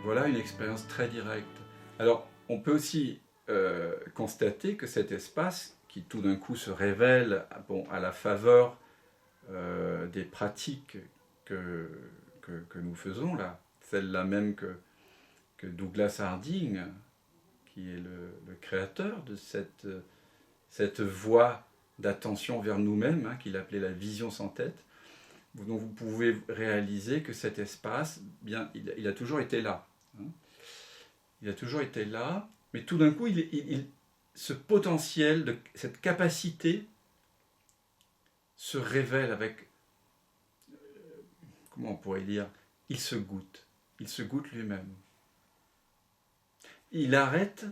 Voilà une expérience très directe. Alors, on peut aussi constater que cet espace, qui tout d'un coup se révèle bon, à la faveur des pratiques que, que nous faisons là, celle-là même que Douglas Harding, qui est le créateur de cette voie d'attention vers nous-mêmes, hein, qu'il appelait la vision sans tête, dont vous pouvez réaliser que cet espace, bien, il a toujours été là. Hein. Il a toujours été là, mais tout d'un coup, ce potentiel, cette capacité se révèle avec, comment on pourrait dire, il se goûte lui-même. Il arrête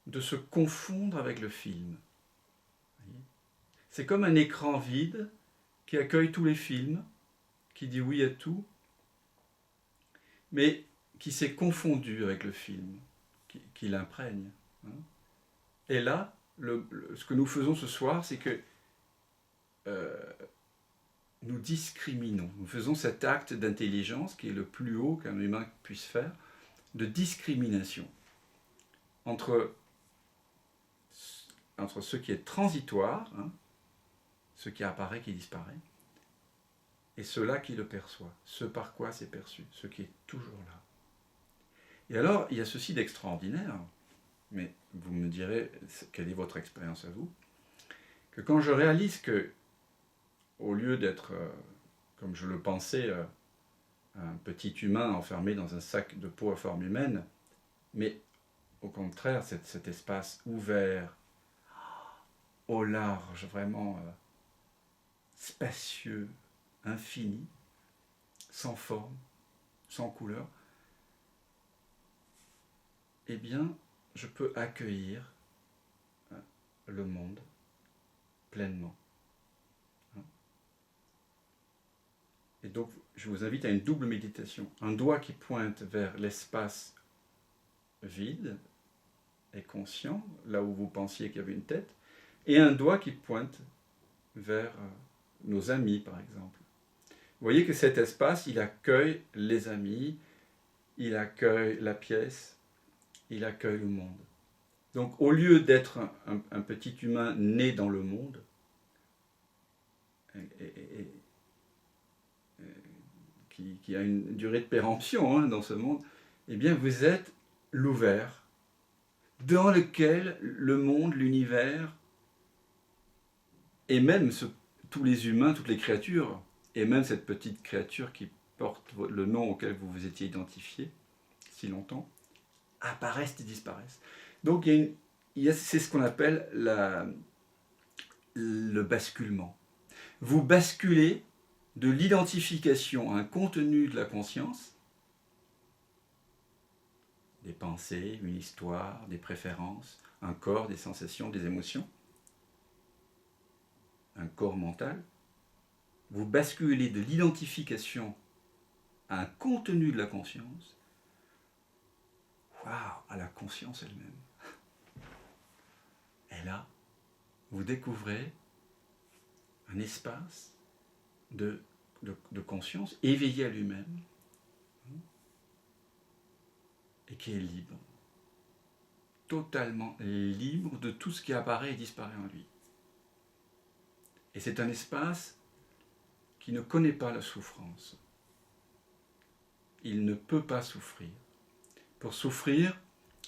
de se confondre avec le film. C'est comme un écran vide qui accueille tous les films, qui dit oui à tout, mais qui s'est confondu avec le film, qui l'imprègne. Et là, ce que nous faisons ce soir, c'est que nous discriminons. Nous faisons cet acte d'intelligence qui est le plus haut qu'un humain puisse faire, de discrimination entre ce qui est transitoire, hein, ce qui apparaît, qui disparaît, et cela qui le perçoit, ce par quoi c'est perçu, ce qui est toujours là. Et alors, il y a ceci d'extraordinaire, mais vous me direz quelle est votre expérience à vous, que quand je réalise que, au lieu d'être, comme je le pensais, un petit humain enfermé dans un sac de peau à forme humaine, mais au contraire, cet espace ouvert, au large, vraiment spacieux, infini, sans forme, sans couleur, eh bien, je peux accueillir le monde pleinement. Et donc, je vous invite à une double méditation. Un doigt qui pointe vers l'espace vide et conscient, là où vous pensiez qu'il y avait une tête, et un doigt qui pointe vers nos amis, par exemple. Vous voyez que cet espace, il accueille les amis, il accueille la pièce, il accueille le monde. Donc, au lieu d'être un petit humain né dans le monde, qui a une durée de péremption hein, dans ce monde, eh bien, vous êtes l'ouvert, dans lequel le monde, l'univers, et même tous les humains, toutes les créatures, et même cette petite créature qui porte le nom auquel vous vous étiez identifié si longtemps, apparaissent et disparaissent. Donc c'est ce qu'on appelle le basculement. Vous basculez de l'identification à un contenu de la conscience, des pensées, une histoire, des préférences, un corps, des sensations, des émotions, un corps mental. Vous basculez de l'identification à un contenu de la conscience, waouh, à la conscience elle-même. Et là, vous découvrez un espace de conscience éveillé à lui-même et qui est libre, totalement libre de tout ce qui apparaît et disparaît en lui. Et c'est un espace qui ne connaît pas la souffrance. Il ne peut pas souffrir. Pour souffrir,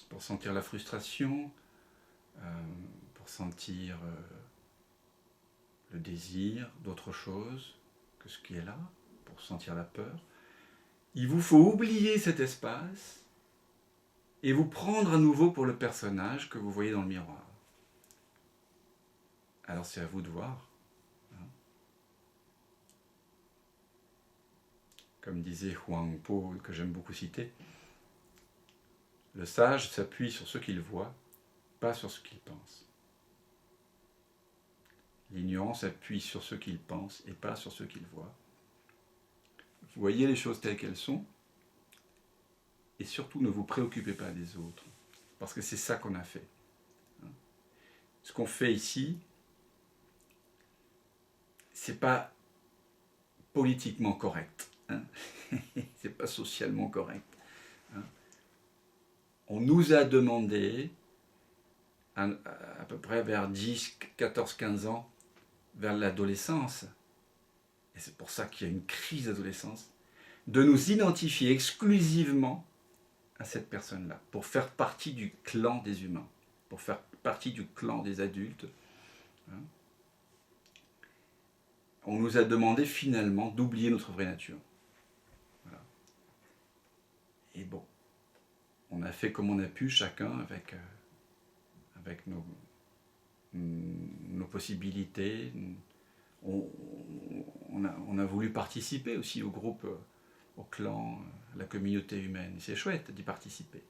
pour sentir la frustration, pour sentir le désir d'autre chose que ce qui est là, pour sentir la peur, il vous faut oublier cet espace et vous prendre à nouveau pour le personnage que vous voyez dans le miroir. Alors c'est à vous de voir. Comme disait Huang Po, que j'aime beaucoup citer, le sage s'appuie sur ce qu'il voit, pas sur ce qu'il pense. L'ignorant s'appuie sur ce qu'il pense et pas sur ce qu'il voit. Vous voyez les choses telles qu'elles sont, et surtout ne vous préoccupez pas des autres, parce que c'est ça qu'on a fait. Ce qu'on fait ici, c'est pas politiquement correct, hein. C'est pas socialement correct. Hein. On nous a demandé, à peu près vers 10, 14, 15 ans, vers l'adolescence, et c'est pour ça qu'il y a une crise d'adolescence, de nous identifier exclusivement à cette personne-là, pour faire partie du clan des humains, pour faire partie du clan des adultes. On nous a demandé finalement d'oublier notre vraie nature. Voilà. Et bon, on a fait comme on a pu, chacun avec nos possibilités. On a voulu participer aussi au groupe, au clan, à la communauté humaine. C'est chouette d'y participer.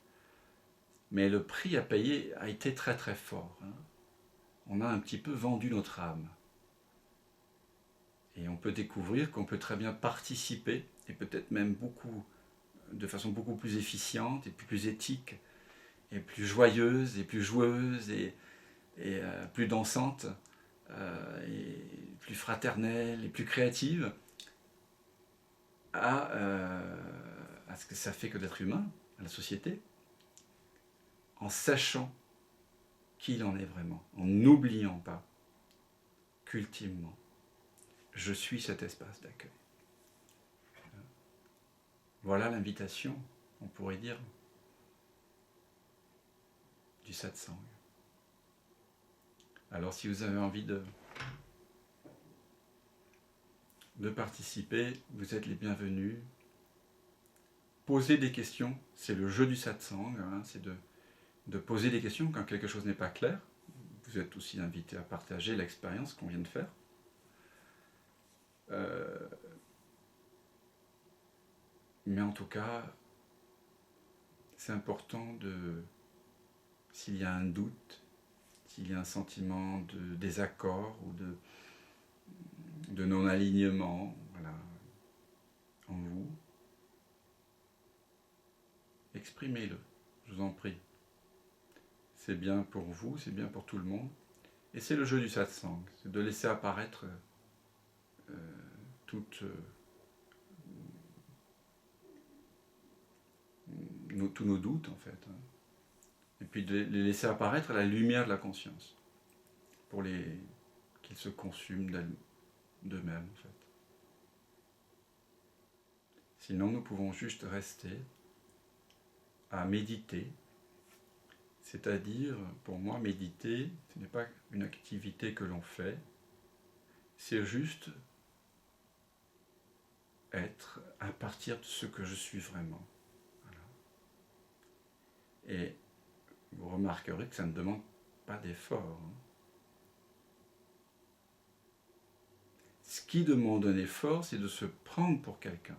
Mais le prix à payer a été très très fort. On a un petit peu vendu notre âme. Et on peut découvrir qu'on peut très bien participer, et peut-être même de façon beaucoup plus efficiente, et plus éthique, et plus joyeuse, et plus joueuse, et plus dansante, et plus fraternelle, et plus créative, à ce que ça fait que d'être humain, à la société, en sachant qui il en est vraiment, en n'oubliant pas qu'ultimement, je suis cet espace d'accueil. Voilà l'invitation, on pourrait dire, du satsang. Alors si vous avez envie de participer, vous êtes les bienvenus. Posez des questions, c'est le jeu du satsang, c'est de poser des questions quand quelque chose n'est pas clair. Vous êtes aussi invité à partager l'expérience qu'on vient de faire. Mais en tout cas, c'est important s'il y a un doute, s'il y a un sentiment de désaccord ou de non-alignement, voilà, en vous, exprimez-le, je vous en prie. C'est bien pour vous, c'est bien pour tout le monde. Et c'est le jeu du satsang, c'est de laisser apparaître tous nos doutes, en fait. Et puis de les laisser apparaître à la lumière de la conscience, pour qu'ils se consument d'eux-mêmes, en fait. Sinon, nous pouvons juste rester à méditer. C'est-à-dire, pour moi, méditer, ce n'est pas une activité que l'on fait, c'est juste être à partir de ce que je suis vraiment. Voilà. Et vous remarquerez que ça ne demande pas d'effort. Ce qui demande un effort, c'est de se prendre pour quelqu'un.